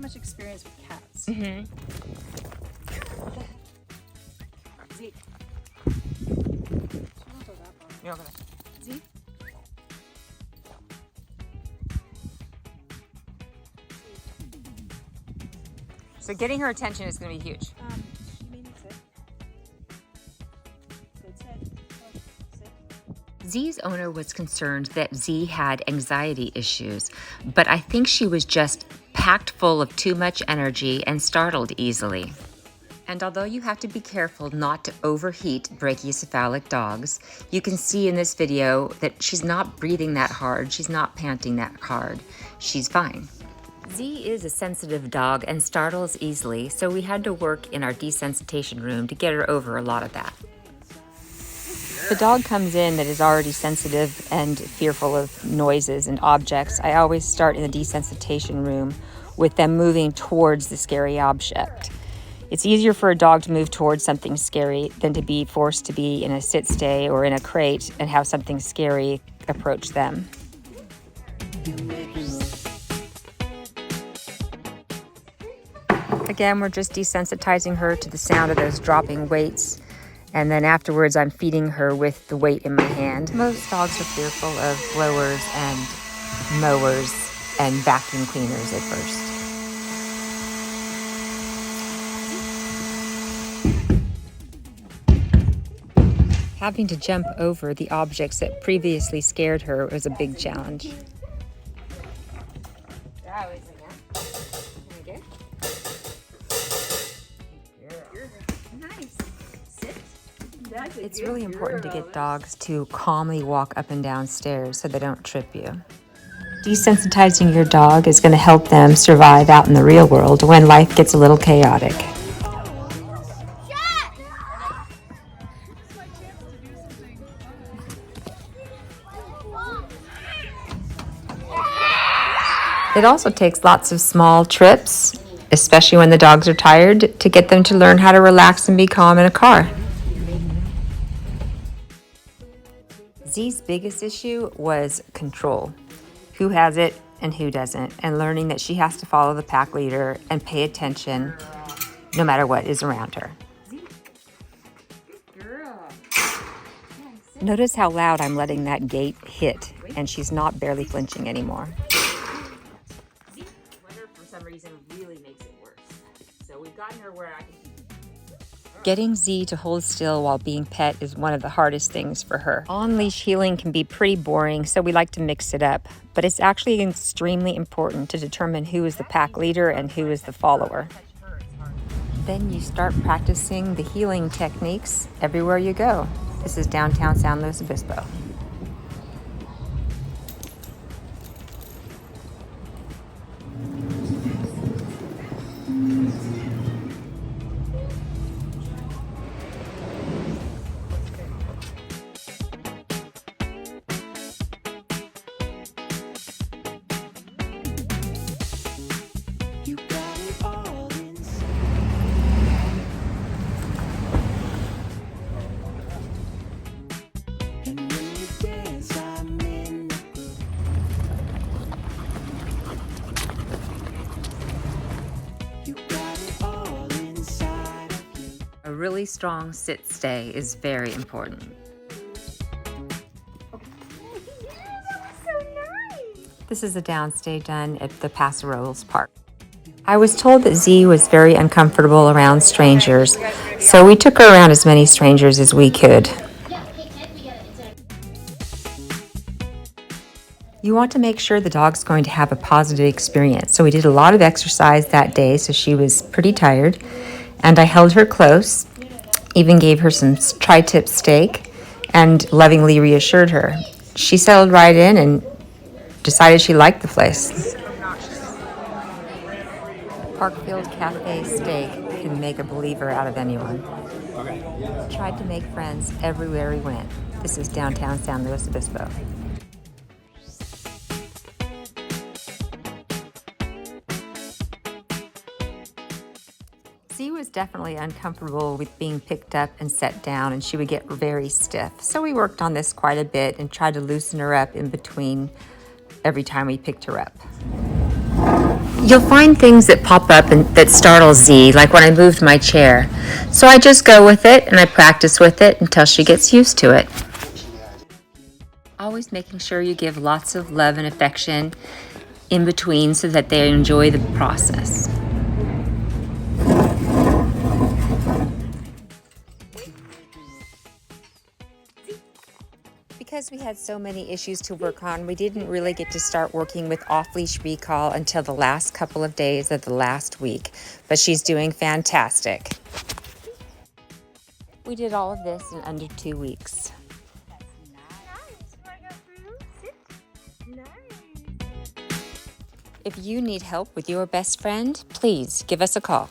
had much experience with cats. Mm-hmm. Z. Don't go that far. You're gonna. Z. So getting her attention is going to be huge. She made me sit. Good sit. Sit. Z's owner was concerned that Z had anxiety issues, but I think she was just packed full of too much energy and startled easily. And although you have to be careful not to overheat brachycephalic dogs, you can see in this video that she's not breathing that hard, she's not panting that hard, she's fine. Z is a sensitive dog and startles easily, so we had to work in our desensitization room to get her over a lot of that. If a dog comes in that is already sensitive and fearful of noises and objects, I always start in the desensitization room with them moving towards the scary object. It's easier for a dog to move towards something scary than to be forced to be in a sit-stay or in a crate and have something scary approach them. Again, we're just desensitizing her to the sound of those dropping weights. And then afterwards, I'm feeding her with the weight in my hand. Most dogs are fearful of blowers and mowers and vacuum cleaners at first. Having to jump over the objects that previously scared her was a big challenge. It's really important to get dogs to calmly walk up and down stairs so they don't trip you. Desensitizing your dog is going to help them survive out in the real world when life gets a little chaotic. It also takes lots of small trips, especially when the dogs are tired, to get them to learn how to relax and be calm in a car. Z's biggest issue was control. Who has it and who doesn't, and learning that she has to follow the pack leader and pay attention no matter what is around her. Notice how loud I'm letting that gate hit, and she's not barely flinching anymore. Weather, for some reason, really makes it worse. So we've gotten her where I can. Getting Z to hold still while being pet is one of the hardest things for her. On-leash heeling can be pretty boring, so we like to mix it up. But it's actually extremely important to determine who is the pack leader and who is the follower. Then you start practicing the heeling techniques everywhere you go. This is downtown San Luis Obispo. A really strong sit-stay is very important. This is a downstay done at the Paso Robles Park. I was told that Z was very uncomfortable around strangers, so we took her around as many strangers as we could. You want to make sure the dog's going to have a positive experience, so we did a lot of exercise that day, so she was pretty tired. And I held her close, even gave her some tri-tip steak, and lovingly reassured her. She settled right in and decided she liked the place. Parkfield Cafe steak can make a believer out of anyone. Tried to make friends everywhere we went. This is downtown San Luis Obispo. Z was definitely uncomfortable with being picked up and set down, and she would get very stiff. So we worked on this quite a bit and tried to loosen her up in between every time we picked her up. You'll find things that pop up and that startle Z, like when I moved my chair. So I just go with it and I practice with it until she gets used to it. Always making sure you give lots of love and affection in between so that they enjoy the process. Because we had so many issues to work on, we didn't really get to start working with off-leash recall until the last couple of days of the last week, but she's doing fantastic. We did all of this in under 2 weeks. If you need help with your best friend, please give us a call.